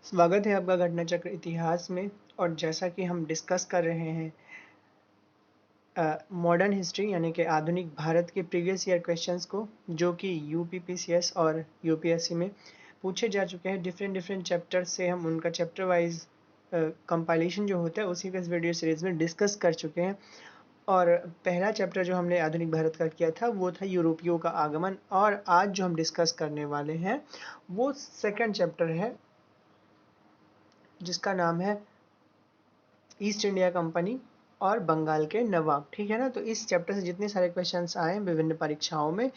स्वागत है आपका घटना चक्र इतिहास में। और जैसा कि हम डिस्कस कर रहे हैं मॉडर्न हिस्ट्री यानी कि आधुनिक भारत के प्रीवियस ईयर क्वेश्चंस को, जो कि यूपीपीसीएस और यूपीएससी में पूछे जा चुके हैं। डिफरेंट डिफरेंट चैप्टर से हम उनका चैप्टर वाइज कंपाइलेशन जो होता है उसी का इस वीडियो सीरीज में डिस्कस कर चुके हैं। और पहला चैप्टर जो हमने आधुनिक भारत का किया था वो था यूरोपियों का आगमन, और आज जो हम डिस्कस करने वाले हैं वो सेकंड चैप्टर है जिसका नाम है ईस्ट इंडिया कंपनी और बंगाल के नवाब। ठीक है ना। तो इस चैप्टर से जितने सारे क्वेश्चंस आए विभिन्न परीक्षाओं में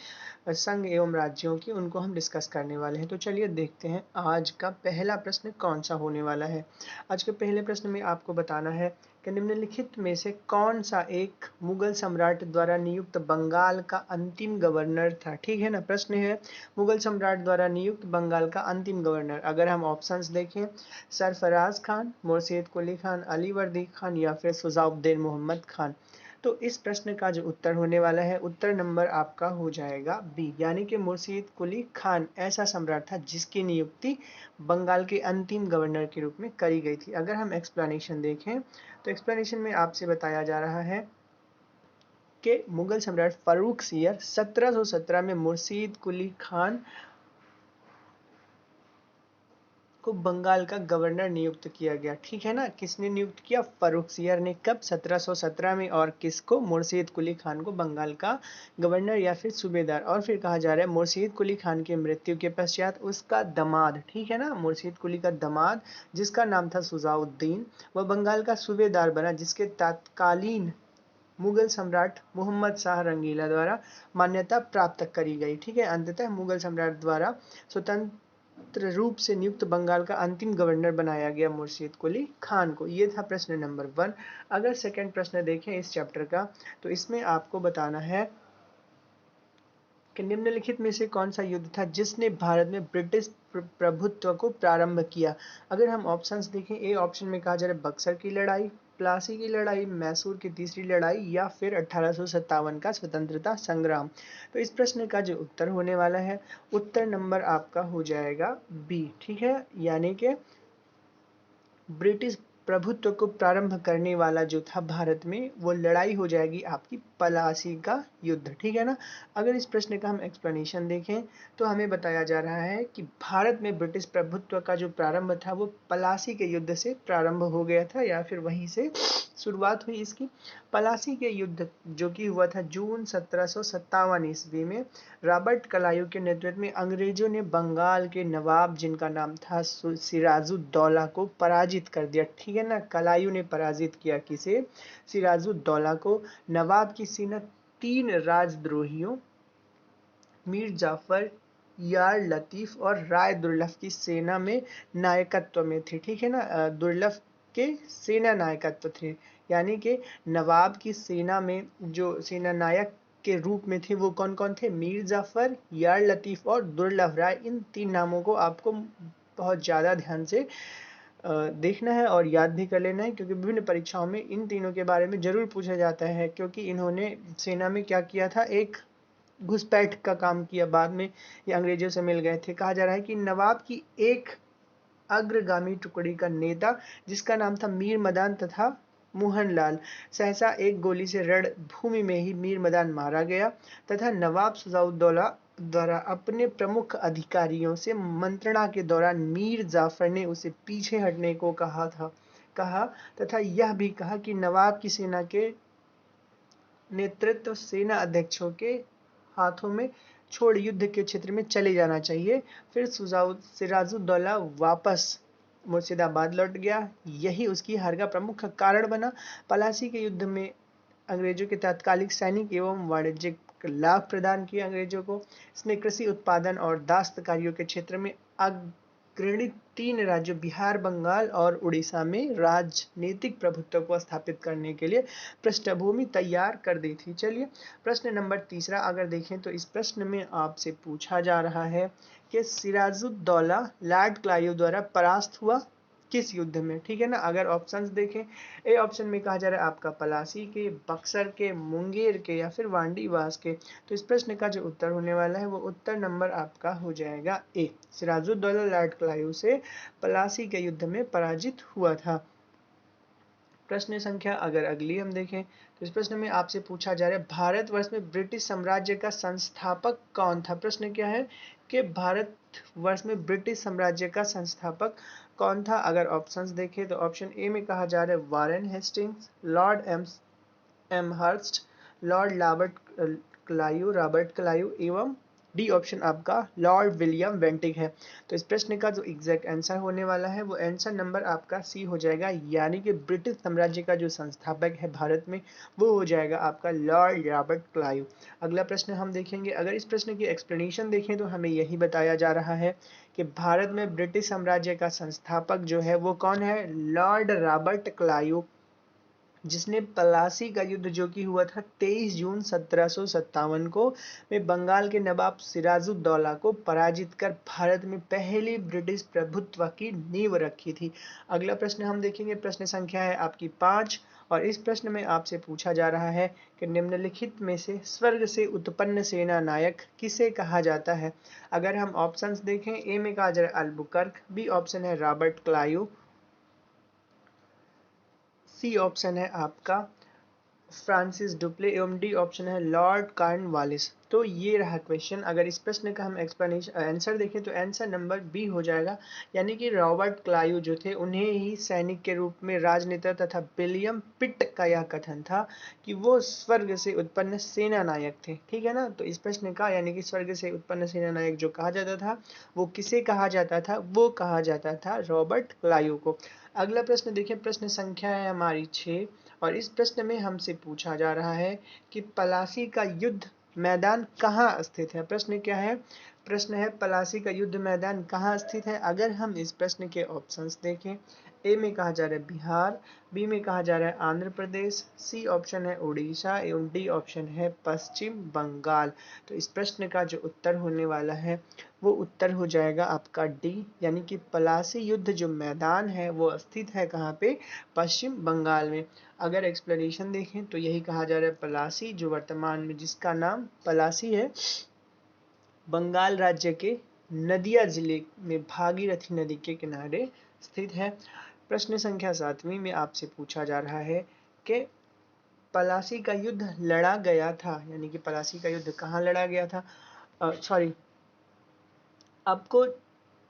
संघ एवं राज्यों की, उनको हम डिस्कस करने वाले हैं। तो चलिए देखते हैं आज का पहला प्रश्न कौन सा होने वाला है। आज के पहले प्रश्न में आपको बताना है कि निम्नलिखित में से कौन सा एक मुगल सम्राट द्वारा नियुक्त बंगाल का अंतिम गवर्नर था। ठीक है ना। प्रश्न है मुगल सम्राट द्वारा नियुक्त बंगाल का अंतिम गवर्नर। अगर हम ऑप्शंस देखें, सरफराज खान, मुर्शीद कुली खान, अली वर्दी खान या फिर सुजाउद्दीन मोहम्मद खान। तो इस प्रश्न का जो उत्तर होने वाला है, उत्तर नंबर आपका हो जाएगा बी, यानी कि मुर्शीद कुली खान ऐसा सम्राट था जिसकी नियुक्ति बंगाल के अंतिम गवर्नर के रूप में करी गई थी। अगर हम एक्सप्लेनेशन देखें तो एक्सप्लेनेशन में आपसे बताया जा रहा है कि मुगल सम्राट फारूक सियर 1717 में मुर्शीद कुली खान को बंगाल का गवर्नर नियुक्त किया गया। ठीक है ना। किसने नियुक्त किया? फर्रुखसियर ने। कब? 1717 में। और किसको? मुर्शीद कुली खान को बंगाल का गवर्नर या फिर सूबेदार। और फिर कहा जा रहा है मुर्शीद कुली खान की मृत्यु के पश्चात उसका दामाद, ठीक है ना, मुर्शीद कुली का दामाद जिसका नाम था सुजाउद्दीन, वह बंगाल का सूबेदार बना, जिसके तत्कालीन मुगल सम्राट मोहम्मद शाह रंगीला द्वारा मान्यता प्राप्त करी गई। ठीक है। अंततः मुगल सम्राट द्वारा स्वतंत्र रूप से नियुक्त बंगाल का अंतिम गवर्नर बनाया गया मुर्शीद कुली खान को। ये था प्रश्न नंबर 1। अगर सेकंड प्रश्न देखें इस चैप्टर का, तो इसमें आपको बताना है कि निम्नलिखित में से कौन सा युद्ध था जिसने भारत में ब्रिटिश प्रभुत्व को प्रारंभ किया। अगर हम ऑप्शंस देखें, ए ऑप्शन में कहा जा रहा है बक्सर की लड़ाई, प्लासी की लड़ाई, मैसूर की तीसरी लड़ाई या फिर 1857 का स्वतंत्रता संग्राम। तो इस प्रश्न का जो उत्तर होने वाला है, उत्तर नंबर आपका हो जाएगा बी। ठीक है। यानी कि ब्रिटिश प्रभुत्व को प्रारंभ करने वाला जो था भारत में, वो लड़ाई हो जाएगी आपकी पलासी का युद्ध। ठीक है ना। अगर इस प्रश्न का हम एक्सप्लेनेशन देखें तो हमें बताया जा रहा है कि भारत में ब्रिटिश प्रभुत्व का जो प्रारंभ था वो पलासी के युद्ध से प्रारंभ हो गया था, या फिर वहीं से शुरुआत हुई इसकी। पलासी के युद्ध जो कि हुआ था जून 1757 ईस्वी में, रॉबर्ट क्लाइव के नेतृत्व में अंग्रेजों ने बंगाल के नवाब जिनका नाम था सिराजुद्दौला को पराजित कर दिया। ठीक है ना। क्लाइव ने पराजित किया किसे? सिराजुद्दौला को। नवाब की सेना 3 राजद्रोहियों मीर जाफर, यार लतीफ और राय दुर्लभ की सेना में नायकत्व में थे। ठीक है ना। दुर्लभ के सेना नायकत्व थे, यानी कि नवाब की सेना में जो सेना नायक के रूप में थे वो कौन कौन थे? मीर जाफर, यार लतीफ और दुर्लभ राय। इन 3 नामों को आपको बहुत ज़्यादा ध्यान से देखना है और याद भी कर लेना है, क्योंकि विभिन्न परीक्षाओं में इन तीनों के बारे में जरूर पूछा जाता है, क्योंकि इन्होंने सेना में क्या किया था? एक घुसपैठ का काम किया। बाद में ये अंग्रेजों से मिल गए थे। कहा जा रहा है कि नवाब की एक अग्रगामी टुकड़ी का नेता जिसका नाम था मीर मदान तथा मोहनलाल, सहसा एक गोली से रणभूमि में ही मीर मदान मारा गया, तथा नवाब सुजाउद्दौला द्वारा अपने प्रमुख अधिकारियों से मंत्रणा के दौरान मीर जाफर ने उसे पीछे हटने को कहा तथा यह भी कहा कि नवाब की सेना के नेतृत्व सेना अध्यक्षों के हाथों में छोड़ युद्ध के क्षेत्र में चले जाना चाहिए। फिर सिराजुद्दौला वापस मुर्शिदाबाद लौट गया। यही उसकी हार का प्रमुख कारण बना। पलासी के युद्ध में अंग्रेजों के तात्कालिक सैनिक एवं वाणिज्यिक लाभ प्रदान किए अंग्रेजों को। इसने कृषि उत्पादन और दास्तकारियों के क्षेत्र में अग्रणी 3 राज्यों बिहार, बंगाल और उड़ीसा में राजनीतिक प्रभुत्व को स्थापित करने के लिए पृष्ठभूमि तैयार कर दी थी। चलिए प्रश्न नंबर 3 अगर देखें तो इस प्रश्न में आपसे पूछा जा रहा है कि सिराजुद्दौला लॉर्ड क्लाइव द्वारा परास्त हुआ किस युद्ध में, ठीक है ना। अगर ऑप्शंस देखें, ए ऑप्शन में कहा जा रहा है आपका पलासी के, बक्सर के, मुंगेर के या फिर वांडीवास के। तो इस प्रश्न का जो उत्तर होने वाला है वो उत्तर नंबर आपका हो जाएगा ए, सिराजुद्दौला लॉर्ड क्लाइव से पलासी के युद्ध में पराजित हुआ था। प्रश्न संख्या अगर अगली हम देखें तो इस प्रश्न में आपसे पूछा जा रहा है भारतवर्ष में ब्रिटिश साम्राज्य का संस्थापक कौन था। प्रश्न क्या है कि भारतवर्ष में ब्रिटिश साम्राज्य का संस्थापक कौन था। अगर ऑप्शंस देखें तो ऑप्शन ए में कहा जा रहा है Warren Hastings, Lord Amherst, Lord Robert Clive एवं डी ऑप्शन आपका लॉर्ड विलियम वेंटिक है। तो इस प्रश्न का जो एग्जैक्ट आंसर होने वाला है वो आंसर नंबर आपका सी हो जाएगा, यानी कि ब्रिटिश साम्राज्य का जो संस्थापक है भारत में वो हो जाएगा आपका लॉर्ड रॉबर्ट क्लाइव। अगला प्रश्न हम देखेंगे, अगर इस प्रश्न की एक्सप्लेनेशन देखें तो हमें यही बताया जा रहा है कि भारत में ब्रिटिश साम्राज्य का संस्थापक जो है वो कौन है, लॉर्ड रॉबर्ट क्लाइव, जिसने पलासी का युद्ध जो कि हुआ था 23 जून 1757 को में बंगाल के नवाब सिराजुद्दौला को पराजित कर भारत में पहली ब्रिटिश प्रभुत्व की नींव रखी थी। अगला प्रश्न हम देखेंगे, प्रश्न संख्या है आपकी 5 और इस प्रश्न में आपसे पूछा जा रहा है कि निम्नलिखित में से स्वर्ग से उत्पन्न सेना नायक किसे कहा जाता है। अगर हम ऑप्शंस देखें, ए में कहा जा रहा है अल्बुकर्क, बी ऑप्शन है रॉबर्ट क्लाइव, सी ऑप्शन है आपका फ्रांसिस डुप्ले एवं डी ऑप्शन है लॉर्ड कॉर्नवालिस। तो ये रहा क्वेश्चन। अगर इस प्रश्न का हम एक्सप्लेनेशन आंसर देखें तो आंसर नंबर बी हो जाएगा, यानी कि रॉबर्ट क्लाइव जो थे उन्हें ही सैनिक के रूप में राजनेता तथा विलियम पिट का यह कथन था कि वो स्वर्ग से उत्पन्न सेना नायक थे, ठीक है ना। तो इस प्रश्न का यानी कि स्वर्ग से उत्पन्न सेना नायक जो कहा जाता था वो किसे कहा जाता था, वो कहा जाता था रॉबर्ट क्लाइव को। अगला प्रश्न देखिए, प्रश्न संख्या है हमारी 6 और इस प्रश्न में हमसे पूछा जा रहा है कि पलासी का युद्ध मैदान कहाँ स्थित है। प्रश्न क्या है, प्रश्न है पलासी का युद्ध मैदान कहाँ स्थित है। अगर हम इस प्रश्न के ऑप्शंस देखें, ए में कहा जा रहा है बिहार, बी में कहा जा रहा है आंध्र प्रदेश, सी ऑप्शन है उड़ीसा एवं डी ऑप्शन है पश्चिम बंगाल। तो इस प्रश्न का जो उत्तर होने वाला है वो उत्तर हो जाएगा आपका डी, यानी कि पलासी युद्ध जो मैदान है वो स्थित है कहाँ पे, पश्चिम बंगाल में। अगर एक्सप्लेनेशन देखें तो यही कहा जा रहा है पलासी जो वर्तमान में जिसका नाम पलासी है, बंगाल राज्य के नदिया जिले में भागीरथी नदी के किनारे स्थित है। प्रश्न संख्या 7वीं में आपसे पूछा जा रहा है कि पलासी का युद्ध लड़ा गया था, यानी कि पलासी का युद्ध कहाँ लड़ा गया था। सॉरी, आपको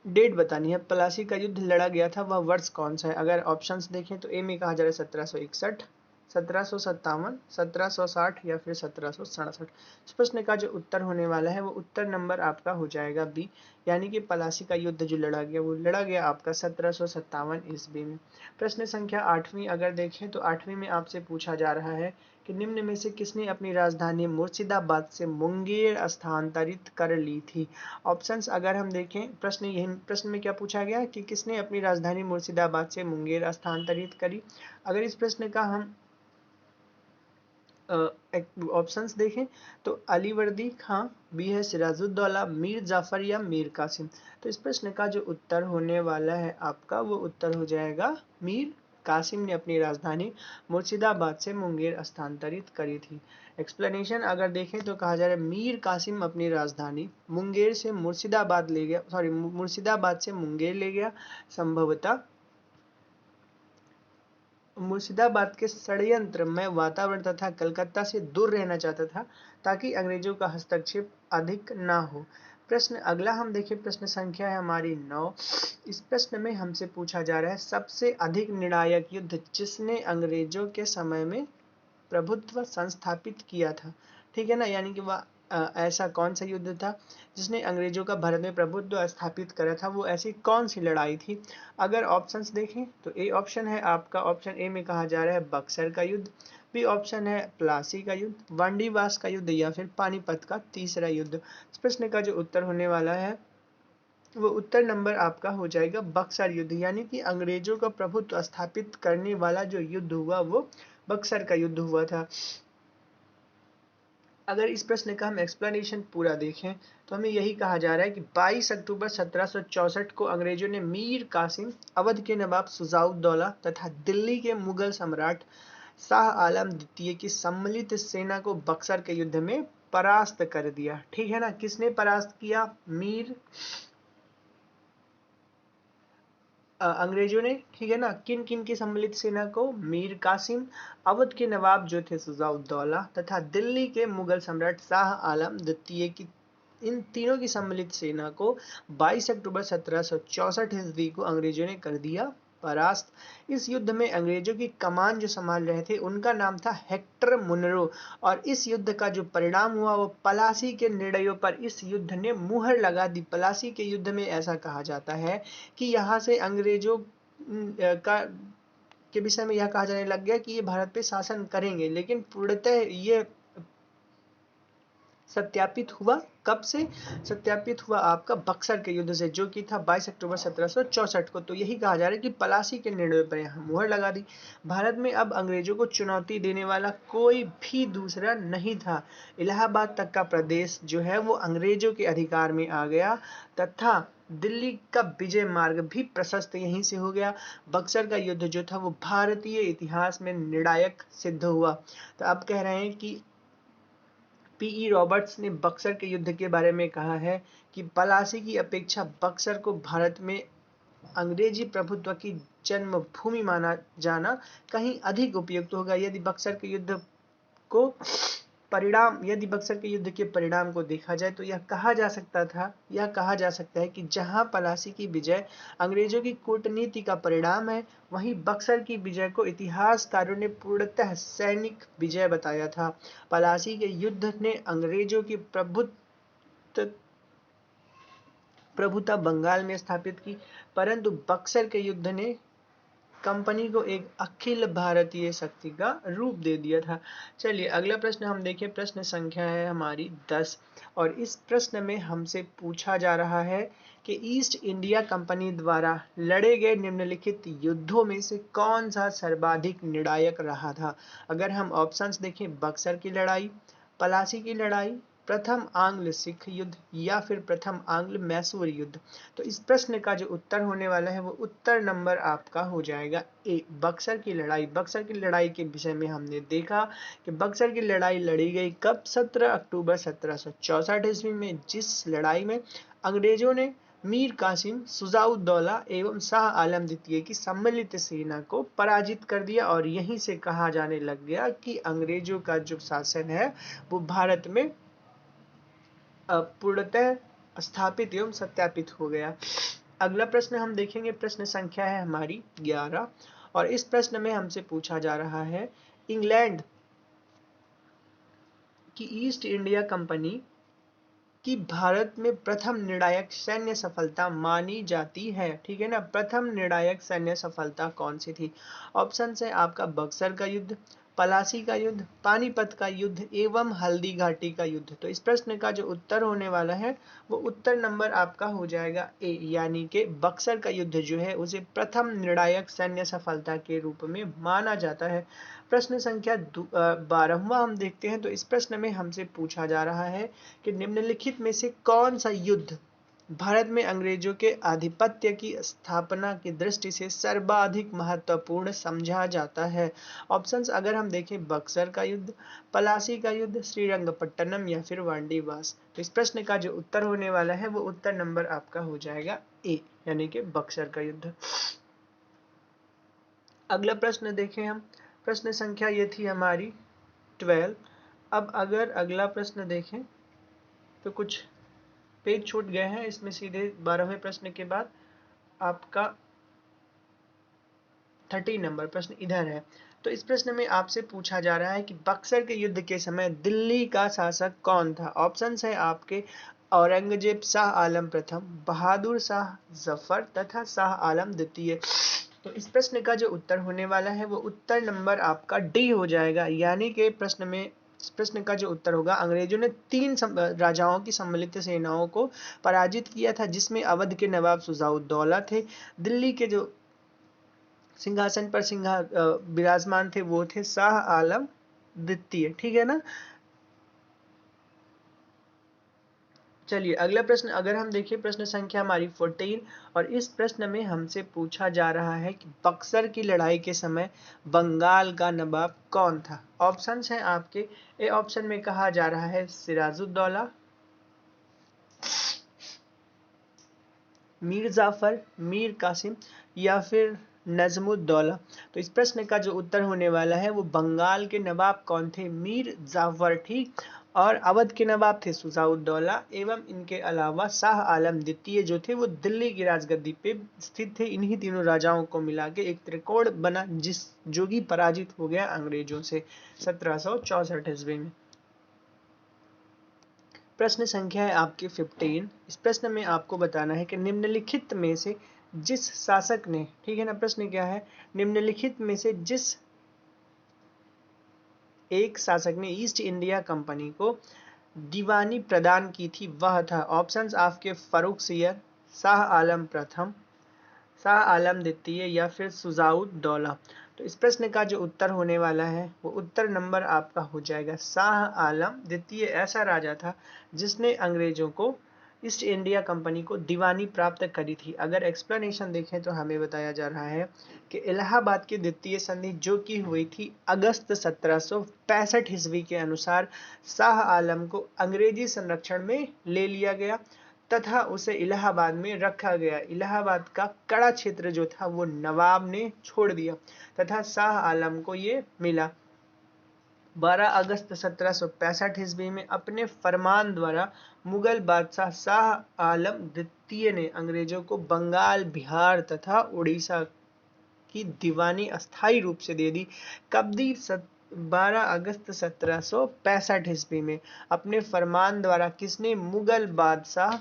डेट बतानी है, पलासी का युद्ध लड़ा गया था वह वर्ष कौन सा है। अगर ऑप्शंस देखें तो ए में कहा जा रहा है 1761, 1757, 1760 या फिर 1767। इस प्रश्न का जो उत्तर होने वाला है वो उत्तर नंबर आपका हो जाएगा बी, यानी कि पलासी का युद्ध जो लड़ा गया वो लड़ा गया आपका 1757 ईस्वी में। प्रश्न संख्या 8वीं अगर देखें तो 8वीं में आपसे पूछा जा रहा है कि निम्न में से किसने अपनी राजधानी मुर्शिदाबाद से मुंगेर स्थानांतरित कर ली थी। ऑप्शंस अगर हम देखें, प्रश्न में क्या पूछा गया कि किसने अपनी राजधानी मुर्शिदाबाद से मुंगेर स्थानांतरित करी। अगर इस प्रश्न का हम ऑप्शंस देखें तो अलीवर्दी खां, बी है सिराजुद्दौला, मीर जाफर या मीर कासिम। तो इस प्रश्न का जो उत्तर होने वाला है आपका वो उत्तर हो जाएगा मीर कासिम ने अपनी राजधानी मुर्शिदाबाद से मुंगेर स्थानांतरित करी थी। एक्सप्लेनेशन अगर देखें तो कहा जा रहा है मीर कासिम अपनी राजधानी मुंगेर से मुर्शिदाबाद ले गया, सॉरी मुर्शिदाबाद से मुंगेर ले गया, संभवतः मुर्शिदाबाद के षड्यंत्र में वातावरण तथा कलकत्ता से दूर रहना चाहता था ताकि अंग्रेजों का हस्तक्षेप अधिक ना हो। प्रश्न अगला हम देखें, प्रश्न संख्या है हमारी 9। इस प्रश्न में हमसे पूछा जा रहा है सबसे अधिक निर्णायक युद्ध जिसने अंग्रेजों के समय में प्रभुत्व संस्थापित किया था, ठीक है ना, यानी कि वह ऐसा कौन सा युद्ध था जिसने अंग्रेजों का भारत में प्रभुत्व स्थापित करा था, वो ऐसी कौन सी लड़ाई थी। अगर ऑप्शंस देखें तो ए ऑप्शन है आपका, ऑप्शन ए में कहा जा रहा है बक्सर का युद्ध, बी ऑप्शन है प्लासी का युद्ध, वांडीवास का युद्ध या फिर पानीपत का तीसरा युद्ध। इस प्रश्न का जो उत्तर होने वाला है वो उत्तर नंबर आपका हो जाएगा बक्सर युद्ध, यानी कि अंग्रेजों का प्रभुत्व स्थापित करने वाला जो युद्ध हुआ वो बक्सर का युद्ध हुआ था। अगर इस प्रश्न का हम एक्सप्लेनेशन पूरा देखें तो हमें यही कहा जा रहा है कि 22 अक्टूबर 1764 को अंग्रेजों ने मीर कासिम, अवध के नवाब शुजाउद्दौला तथा दिल्ली के मुगल सम्राट शाह आलम द्वितीय की सम्मिलित सेना को बक्सर के युद्ध में परास्त कर दिया। ठीक है ना, किसने परास्त किया? अंग्रेजों ने। ठीक है ना, किन किन की सम्मिलित सेना को? मीर कासिम, अवध के नवाब जो थे शुजाउद्दौला तथा दिल्ली के मुगल सम्राट शाह आलम द्वितीय की, इन तीनों की सम्मिलित सेना को 22 अक्टूबर 1764 ईस्वी को अंग्रेजों ने कर दिया परास्त। इस युद्ध में अंग्रेजों की कमान जो संभाल रहे थे उनका नाम था हेक्टर मुनरो, और इस युद्ध का जो परिणाम हुआ वो पलासी के निर्णयों पर इस युद्ध ने मुहर लगा दी। पलासी के युद्ध में ऐसा कहा जाता है कि यहाँ से अंग्रेजों का के विषय में यह कहा जाने लग गया कि ये भारत पे शासन करेंगे, लेकिन पूर्णतः ये सत्यापित हुआ कब से? सत्यापित हुआ आपका बक्सर के युद्ध से, जो कि था 22 अक्टूबर 1764 को। तो यही कहा जा रहा है कि पलासी के निर्णय पर यहाँ मुहर लगा दी। भारत में अब अंग्रेजों को चुनौती देने वाला कोई भी दूसरा नहीं था। इलाहाबाद तक का प्रदेश जो है वो अंग्रेजों के अधिकार में आ गया तथा दिल्ली का विजय मार्ग भी प्रशस्त यहीं से हो गया। बक्सर का युद्ध जो था वो भारतीय इतिहास में निर्णायक सिद्ध हुआ। तो अब कह रहे हैं कि पीई रॉबर्ट्स ने बक्सर के युद्ध के बारे में कहा है कि पलासी की अपेक्षा बक्सर को भारत में अंग्रेजी प्रभुत्व की जन्मभूमि माना जाना कहीं अधिक उपयुक्त होगा। यदि बक्सर के युद्ध के परिणाम को देखा जाए तो यह कहा जा सकता है कि जहां पलासी की विजय अंग्रेजों की कूटनीति का परिणाम है, वहीं बक्सर की विजय को इतिहासकारों ने पूर्णतः सैनिक विजय बताया था। पलासी के युद्ध ने अंग्रेजों की प्रभुता बंगाल में स्थापित की, परंतु बक्सर के युद्ध ने कंपनी को एक अखिल भारतीय शक्ति का रूप दे दिया था। चलिए अगला प्रश्न हम देखें। प्रश्न संख्या है हमारी 10, और इस प्रश्न में हमसे पूछा जा रहा है कि ईस्ट इंडिया कंपनी द्वारा लड़े गए निम्नलिखित युद्धों में से कौन सा सर्वाधिक निर्णायक रहा था। अगर हम ऑप्शंस देखें, बक्सर की लड़ाई, पलासी की लड़ाई, प्रथम आंग्ल सिख युद्ध या फिर प्रथम आंग्ल मैसूर युद्ध। तो इस प्रश्न का जो उत्तर होने वाला है वो उत्तर नंबर आपका हो जाएगा ए, बक्सर की लड़ाई। बक्सर की लड़ाई के विषय में हमने देखा कि बक्सर की लड़ाई लड़ी गई कब? 17 अक्टूबर 1764 ईस्वी में, जिस लड़ाई में अंग्रेजों ने मीर कासिम, शुजाउद्दौला एवं शाह आलम द्वितीय की सम्मिलित सेना को पराजित कर दिया। और यहीं से कहा जाने लग गया कि अंग्रेजों का जो शासन है वो भारत में पूर्णतः स्थापित एवं सत्यापित हो गया। अगला प्रश्न हम देखेंगे। प्रश्न संख्या है हमारी 11, और इस प्रश्न में हमसे पूछा जा रहा है इंग्लैंड की ईस्ट इंडिया कंपनी की भारत में प्रथम निर्णायक सैन्य सफलता मानी जाती है। ठीक है ना, प्रथम निर्णायक सैन्य सफलता कौन सी थी? ऑप्शन है आपका बक्सर का युद्ध, पलासी का युद्ध, पानीपत का युद्ध एवं हल्दी घाटी का युद्ध। तो इस प्रश्न का जो उत्तर होने वाला है वो उत्तर नंबर आपका हो जाएगा ए, यानी कि बक्सर का युद्ध जो है उसे प्रथम निर्णायक सैन्य सफलता के रूप में माना जाता है। प्रश्न संख्या 12वां हम देखते हैं। तो इस प्रश्न में हमसे पूछा जा रहा है कि निम्नलिखित में से कौन सा युद्ध भारत में अंग्रेजों के आधिपत्य की स्थापना की दृष्टि से सर्वाधिक महत्वपूर्ण समझा जाता है। ऑप्शंस अगर हम देखें, बक्सर का युद्ध, पलासी का युद्ध, श्रीरंगपट्टनम या फिर वांडीवास। तो इस प्रश्न का जो उत्तर होने वाला है वो उत्तर नंबर आपका हो जाएगा ए, यानी कि बक्सर का युद्ध। अगला प्रश्न देखें हम। प्रश्न संख्या ये थी हमारी 12। अब अगर अगला प्रश्न देखें तो कुछ पेज छूट गए हैं, इसमें सीधे 12वें प्रश्न के बाद आपका 30 नंबर प्रश्न इधर है। तो इस प्रश्न में आपसे पूछा जा रहा है कि बक्सर के युद्ध के समय दिल्ली का शासक कौन था। ऑप्शंस है आपके औरंगजेब, शाह आलम प्रथम, बहादुर शाह जफर तथा शाह आलम द्वितीय। तो इस प्रश्न का जो उत्तर होने वाला है वो उत्तर नंबर आपका डी हो जाएगा, यानी कि इस प्रश्न का जो उत्तर होगा, अंग्रेजों ने 3 राजाओं की सम्मिलित सेनाओं को पराजित किया था, जिसमें अवध के नवाब शुजाउद्दौला थे, दिल्ली के जो सिंहासन पर विराजमान थे वो थे शाह आलम द्वितीय। ठीक है ना। चलिए अगला प्रश्न अगर हम देखें, प्रश्न संख्या हमारी 14, और इस प्रश्न में हमसे पूछा जा रहा है कि बक्सर की लड़ाई के समय बंगाल का नवाब कौन था। ऑप्शंस हैं आपके, ए ऑप्शन में कहा जा रहा है सिराजुद्दौला, मीर जाफर, मीर कासिम, या फिर नजमुद्दौला। तो इस प्रश्न का जो उत्तर होने वाला है वो बंगाल के नवाब कौन थे, मीर जाफर, ठीक। और अवध के नवाब थे सुजाउद्दौला, एवं इनके अलावा शाह आलम द्वितीय जो थे वो दिल्ली की राजगद्दी पे स्थित थे। इन्हीं तीनों राजाओं को मिला के एक त्रिकोण बना जिस जो कि पराजित हो गया अंग्रेजों से 1764 ईस्वी में। प्रश्न संख्या है आपकी 15। इस प्रश्न में आपको बताना है कि निम्नलिखित में से जिस शासक ने, ठीक है ना, प्रश्न क्या है, निम्नलिखित में से जिस एक शासक ने ईस्ट इंडिया कंपनी को दीवानी प्रदान की थी वह था। ऑप्शंस आपके फर्रुख सियर, शाह आलम प्रथम, शाह आलम द्वितीय, या फिर सुजाउद्दौला। तो इस प्रश्न का जो उत्तर होने वाला है वो उत्तर नंबर आपका हो जाएगा शाह आलम द्वितीय। ऐसा राजा था जिसने अंग्रेजों को ईस्ट इंडिया कंपनी को दीवानी प्राप्त करी थी। अगर एक्सप्लेनेशन देखें तो हमें बताया जा रहा है कि इलाहाबाद की द्वितीय संधि जो कि हुई थी अगस्त 1765 ईस्वी के अनुसार शाह आलम को अंग्रेजी संरक्षण में ले लिया गया तथा उसे इलाहाबाद में रखा गया। इलाहाबाद का कड़ा क्षेत्र जो था वो नवाब ने छोड़ दिया तथा शाह आलम को ये मिला। 12 अगस्त 1765 ईस्वी में अपने फरमान द्वारा मुगल बादशाह शाह आलम द्वितीय ने अंग्रेजों को बंगाल, बिहार तथा उड़ीसा की दीवानी अस्थायी रूप से दे दी। कब दी? 12 अगस्त 1765 ईस्वी में अपने फरमान द्वारा किसने? मुगल बादशाह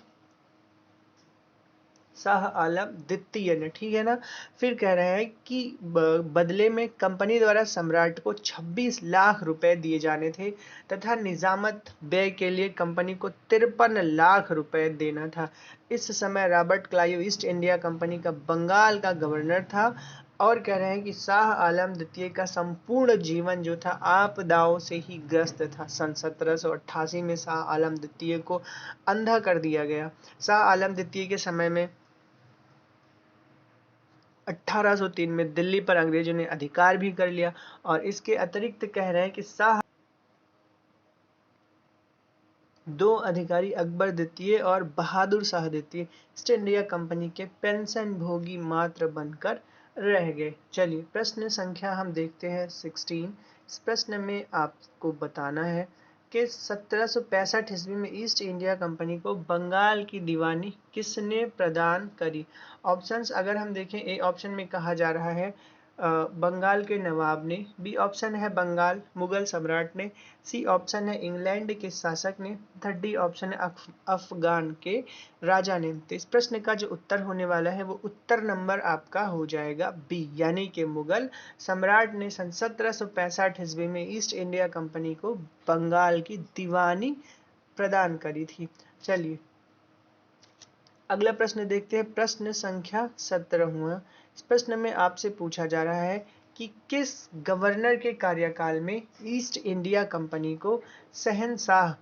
शाह आलम द्वितीय ने, ठीक है ना। फिर कह रहे हैं कि बदले में कंपनी द्वारा सम्राट को 26 लाख रुपए दिए जाने थे तथा निजामत व्यय के लिए कंपनी को 53 लाख रुपए देना था। इस समय Robert Clive east India company का बंगाल का गवर्नर था और कह रहे हैं कि शाह आलम द्वितीय का संपूर्ण जीवन जो था आपदाओं से ही ग्रस्त था। सन 1788 में शाह आलम द्वितीय को अंधा कर दिया गया। शाह आलम द्वितीय के समय में 1803 में दिल्ली पर अंग्रेजों ने अधिकार भी कर लिया। और इसके अतिरिक्त कह रहे हैं कि शाह दो अधिकारी अकबर द्वितीय और बहादुर शाह द्वितीय ईस्ट इंडिया कंपनी के पेंशन भोगी मात्र बनकर रह गए। चलिए प्रश्न संख्या हम देखते हैं 16। इस प्रश्न में आपको बताना है कि 1765 ईस्वी में ईस्ट इंडिया कंपनी को बंगाल की दीवानी किसने प्रदान करी। ऑप्शंस अगर हम देखें, ए ऑप्शन में कहा जा रहा है बंगाल के नवाब ने, बी ऑप्शन है बंगाल मुगल सम्राट ने, सी ऑप्शन है इंग्लैंड के शासक ने, थर्ड डी ऑप्शन है अफगान के राजा ने। तो इस प्रश्न का जो उत्तर होने वाला है वो उत्तर नंबर आपका हो जाएगा बी, यानी कि मुगल सम्राट ने सन 1765 ईस्वी में ईस्ट इंडिया कंपनी को बंगाल की दीवानी प्रदान करी थी। चलिए अगला प्रश्न देखते हैं, प्रश्न संख्या 17। इस प्रश्न में आपसे पूछा जा रहा है कि किस गवर्नर के कार्यकाल में ईस्ट इंडिया कंपनी को शहंशाह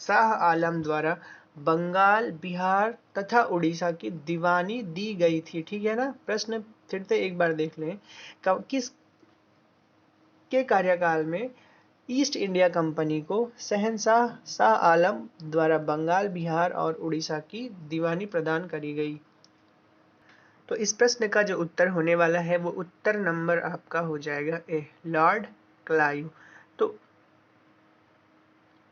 शाह आलम द्वारा बंगाल, बिहार तथा उड़ीसा की दीवानी दी गई थी। ठीक है ना। प्रश्न फिर से एक बार देख लें, किस के कार्यकाल में ईस्ट इंडिया कंपनी को शहंशाह शाह आलम द्वारा बंगाल, बिहार और उड़ीसा की दीवानी प्रदान करी गई। तो इस प्रश्न का जो उत्तर होने वाला है वो उत्तर नंबर आपका हो जाएगा ए, लॉर्ड क्लाइव। तो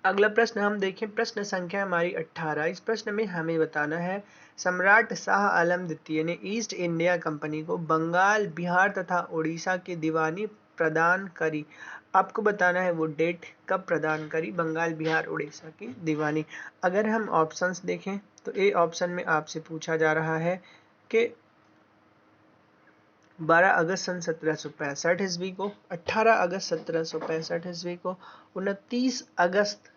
अगला प्रश्न हम देखें, प्रश्न संख्या हमारी 18। इस प्रश्न में हमें बताना है सम्राट शाह आलम द्वितीय ने ईस्ट इंडिया कंपनी को बंगाल, बिहार तथा उड़ीसा की दीवानी प्रदान करी। आपको बताना है वो डेट कब प्रदान करी बंगाल, बिहार, उड़ीसा की दीवानी। अगर हम ऑप्शंस देखें तो ए ऑप्शन में आपसे पूछा जा रहा है कि 12 अगस्त सन 1765 ईस्वी को, 18 अगस्त 1765 ईस्वी को, 29 अगस्त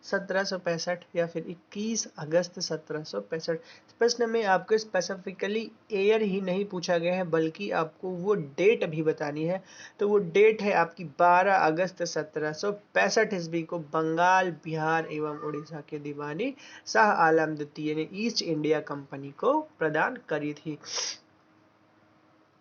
1765 या फिर 21 अगस्त 1765। प्रश्न में आपको स्पेसिफिकली ईयर ही नहीं पूछा गया है बल्कि आपको वो डेट भी बतानी है। तो वो डेट है आपकी 12 अगस्त 1765 ईस्वी को बंगाल, बिहार एवं उड़ीसा के दीवानी शाह आलम द्वितीय ने ईस्ट इंडिया कंपनी को प्रदान करी थी।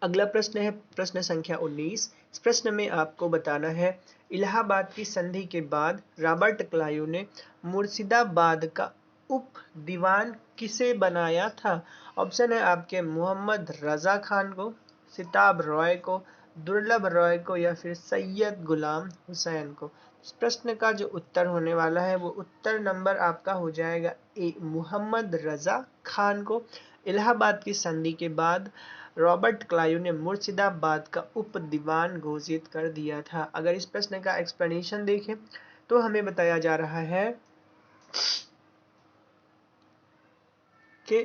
अगला प्रश्न है प्रश्न संख्या 19। इस प्रश्न में आपको बताना है इलाहाबाद की संधि के बाद रॉबर्ट क्लाइव ने मुर्शिदाबाद का उप दीवान किसे बनाया था। ऑप्शन है आपके मोहम्मद रजा खान को, सिताब रॉय को, दुर्लभ रॉय को या फिर सैयद गुलाम हुसैन को। इस प्रश्न का जो उत्तर होने वाला है वो उत्तर नंबर आपका हो जाएगा ए, मोहम्मद रजा खान को। इलाहाबाद की संधि के बाद रॉबर्ट क्लाइव ने मुर्शिदाबाद का उप दीवान घोषित कर दिया था। अगर इस प्रश्न का एक्सप्लेनेशन देखें तो हमें बताया जा रहा है कि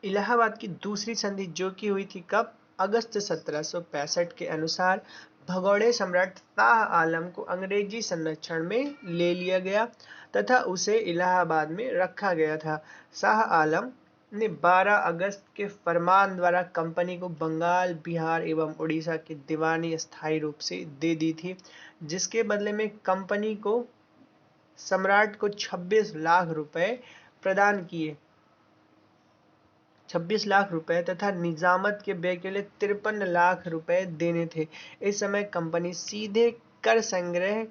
इलाहाबाद की दूसरी संधि जो कि हुई थी कब, अगस्त 1765 के अनुसार भगोड़े सम्राट शाह आलम को अंग्रेजी संरक्षण में ले लिया गया तथा उसे इलाहाबाद में रखा गया था। शाह आलम ने 12 अगस्त के फरमान द्वारा कंपनी को बंगाल, बिहार एवं उड़ीसा की दीवानी स्थायी रूप से दे दी थी, जिसके बदले में कंपनी को सम्राट को 26 लाख रुपए प्रदान किए, 26 लाख रुपए तथा निजामत के व्यय के लिए 53 लाख रुपए देने थे। इस समय कंपनी सीधे कर संग्रह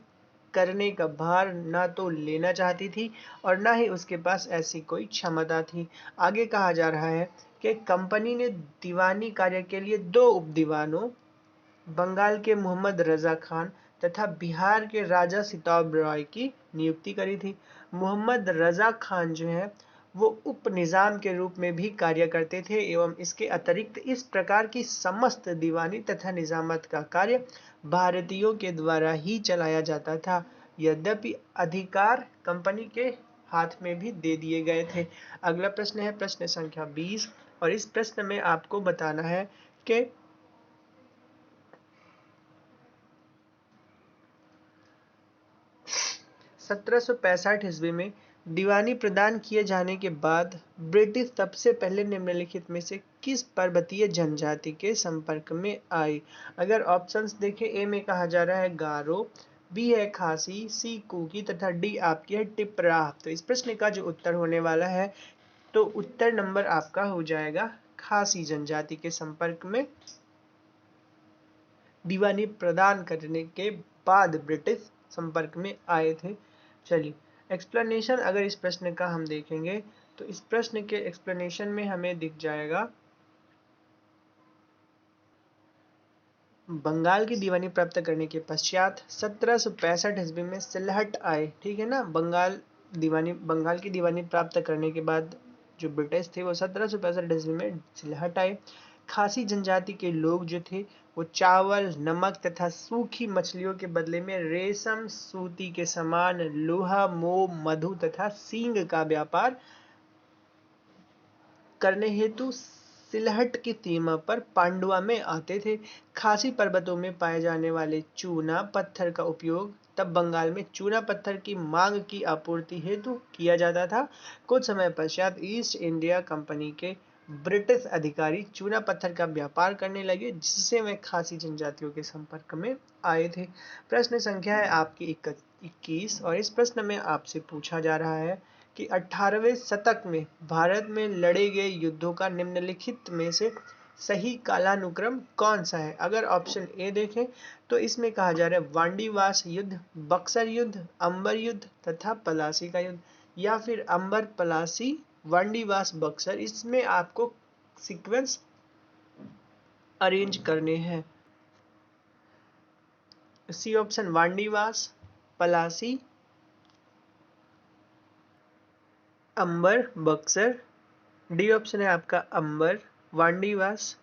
करने का भार न तो लेना चाहती थी और न ही उसके पास ऐसी कोई क्षमता थी। आगे कहा जा रहा है कि कंपनी ने दीवानी कार्य के लिए 2 उप दीवानों, बंगाल के मोहम्मद रजा खान तथा बिहार के राजा सिताब रॉय की नियुक्ति करी थी। मोहम्मद रजा खान जो है वो उप निजाम के रूप में भी कार्य करते थे एवं इसके अतिरिक्त इस प्रकार की समस्त दीवानी तथा निजामत का कार्य भारतीयों के द्वारा ही चलाया जाता था। यद्यपि अधिकार कंपनी के हाथ में भी दे दिए गए थे। अगला प्रश्न है प्रश्न संख्या 20 और इस प्रश्न में आपको बताना है कि 1765 ईस्वी में दीवानी प्रदान किए जाने के बाद ब्रिटिश सबसे पहले निम्नलिखित में से किस पर्वतीय जनजाति के संपर्क में आई। अगर ऑप्शंस देखें, ए में कहा जा रहा है गारो, बी है खासी, सी कुकी तथा डी आपकी है टिपरा। तो इस प्रश्न का जो उत्तर होने वाला है तो उत्तर नंबर आपका हो जाएगा खासी जनजाति के संपर्क में दीवानी प्रदान करने के बाद ब्रिटिश संपर्क में आए थे। चलिए एक्सप्लेनेशन अगर इस प्रश्न का हम देखेंगे तो इस प्रश्न के एक्सप्लेनेशन में हमें दिख जाएगा बंगाल की दीवानी प्राप्त करने के पश्चात 1765 ईस्वी में सिलहट आए। ठीक है ना, बंगाल की दीवानी प्राप्त करने के बाद जो ब्रिटिश थे वो 1765 ईस्वी में सिलहट आए। खासी जनजाति के लोग जो थे वो चावल, नमक तथा सूखी मछलियों के बदले में रेशम, सूती के सामान, लोहा, मोम, मधु तथा सींग का व्यापार करने हेतु सिलहट की सीमा पर पांडुआ में आते थे। खासी पर्वतों में पाए जाने वाले चूना पत्थर का उपयोग तब बंगाल में चूना पत्थर की मांग की आपूर्ति हेतु किया जाता था। कुछ समय पश्चात ईस्ट इंडिया कंपनी के ब्रिटिश अधिकारी चूना पत्थर का व्यापार करने लगे, जिससे वे खासी जनजातियों के संपर्क में आए थे। प्रश्न संख्या है आपकी 21 और इस प्रश्न में आपसे पूछा जा रहा है कि 18वें शतक में भारत में लड़े गए युद्धों का निम्नलिखित में से सही कालानुक्रम कौन सा है। अगर ऑप्शन ए देखें तो इसमें कहा जा रहा है वांडीवास युद्ध, बक्सर युद्ध, अंबर युद्ध तथा पलासी का युद्ध, या फिर अंबर, पलासी, वांडीवास, बक्सर। इसमें आपको सीक्वेंस अरेंज करने हैं। सी ऑप्शन वांडीवास, पलासी, अंबर, बक्सर। डी ऑप्शन है आपका अंबर, वांडीवास,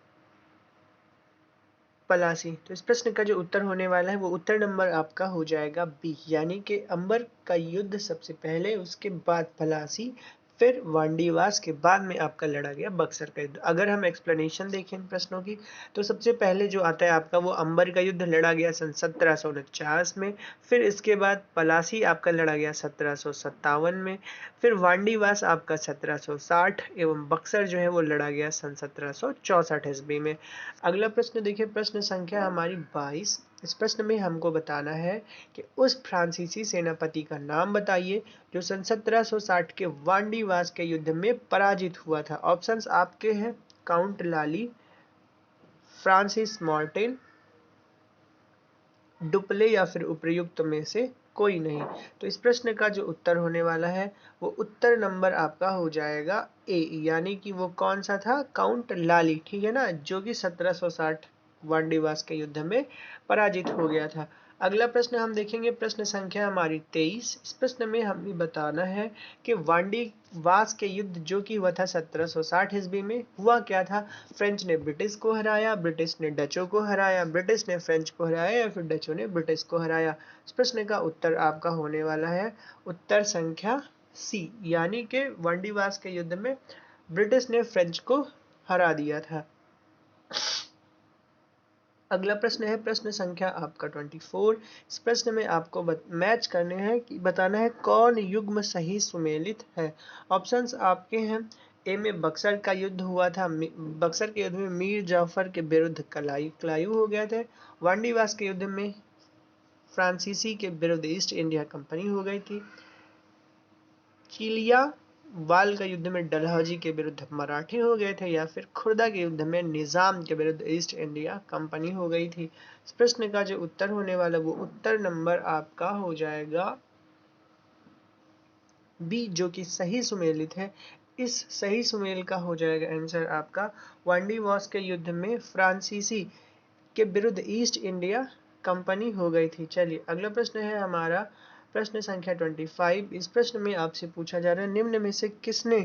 पलासी। तो इस प्रश्न का जो उत्तर होने वाला है वो उत्तर नंबर आपका हो जाएगा बी, यानी कि अंबर का युद्ध सबसे पहले, उसके बाद पलासी, फिर वांडीवास के बाद में आपका लड़ा गया बक्सर का युद्ध। अगर हम एक्सप्लेनेशन देखें इन प्रश्नों की, तो सबसे पहले जो आता है आपका वो अंबर का युद्ध लड़ा गया सन 1749 में। फिर इसके बाद पलासी आपका लड़ा गया 1757 में। फिर वांडीवास आपका 1760 एवं बक्सर जो है वो लड़ा गया सन 1764 ईस्वी में। अगला प्रश्न देखिए, प्रश्न संख्या हमारी 22। इस प्रश्न में हमको बताना है कि उस फ्रांसीसी सेनापति का नाम बताइए जो सन 1760 के वांडीवास के युद्ध में पराजित हुआ था। ऑप्शंस आपके हैं काउंट लाली, फ्रांसिस मार्टिन, डुप्ले या फिर उपर्युक्त में से कोई नहीं। तो इस प्रश्न का जो उत्तर होने वाला है वो उत्तर नंबर आपका हो जाएगा ए, यानी कि वो कौन सा था, काउंट लाली, ठीक है ना, जो कि 1760 वांडीवास के युद्ध में पराजित हो गया था। अगला प्रश्न हम देखेंगे, प्रश्न संख्या हमारी 23। इस प्रश्न में हमें बताना है कि वांडीवास के युद्ध जो कि हुआ था 1760 ईस्वी में, हुआ क्या था। फ्रेंच ने ब्रिटिश को हराया, ब्रिटिश ने डचों को हराया, ब्रिटिश ने फ्रेंच को हराया या फिर डचों ने ब्रिटिश को हराया। इस प्रश्न का उत्तर आपका होने वाला है उत्तर संख्या सी, यानी कि वांडीवास के युद्ध में ब्रिटिश ने फ्रेंच को हरा दिया था। अगला प्रश्न है प्रश्न संख्या आपका 24। इस प्रश्न में आपको मैच करने हैं कि बताना है कौन युग्म सही सुमेलित है। ऑप्शंस आपके हैं, ए में बक्सर का युद्ध हुआ था, बक्सर के युद्ध में मीर जाफर के विरुद्ध कलायू हो गए थे। वांडीवास के युद्ध में फ्रांसीसी के विरुद्ध ईस्ट इंडिया कंपनी हो गई थी। चिलिया वाल का युद्ध में डलहौजी के विरुद्ध मराठे हो गए थे, या फिर खुर्दा के युद्ध में निजाम के विरुद्ध ईस्ट इंडिया कंपनी हो गई थी। इस प्रश्न का जो उत्तर होने वाला वो उत्तर नंबर आपका हो जाएगा बी, जो कि सही सुमेलित है। इस सही सुमेल का हो जाएगा आंसर आपका वांडीवास के युद्ध में फ्रांसीसी के विरुद्ध ईस्ट इंडिया कंपनी हो गई थी। चलिए अगला प्रश्न है हमारा प्रश्न संख्या 25। इस प्रश्न में आपसे पूछा जा रहा है निम्न में से किसने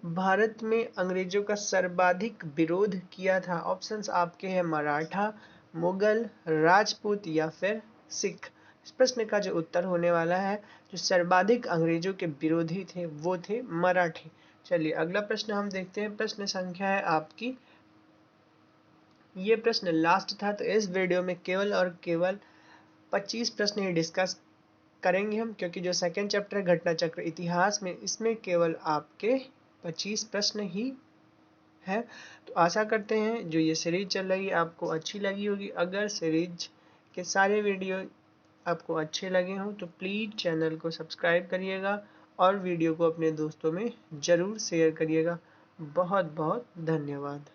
भारत में अंग्रेजों का सर्वाधिक विरोध किया था। ऑप्शंस आपके हैं मराठा, मुगल, राजपूत या फिर सिख। इस प्रश्न का जो उत्तर होने वाला है, जो सर्वाधिक अंग्रेजों के विरोधी थे वो थे मराठे। चलिए अगला प्रश्न हम देखते हैं, प्रश्न संख्या है आपकी, ये प्रश्न लास्ट था तो इस वीडियो में केवल और केवल 25 प्रश्न ही डिस्कस करेंगे हम, क्योंकि जो सेकेंड चैप्टर है घटना चक्र इतिहास में, इसमें केवल आपके 25 प्रश्न ही है। तो आशा करते हैं जो ये सीरीज चल रही है आपको अच्छी लगी होगी। अगर सीरीज के सारे वीडियो आपको अच्छे लगे हों तो प्लीज़ चैनल को सब्सक्राइब करिएगा और वीडियो को अपने दोस्तों में ज़रूर शेयर करिएगा। बहुत बहुत धन्यवाद।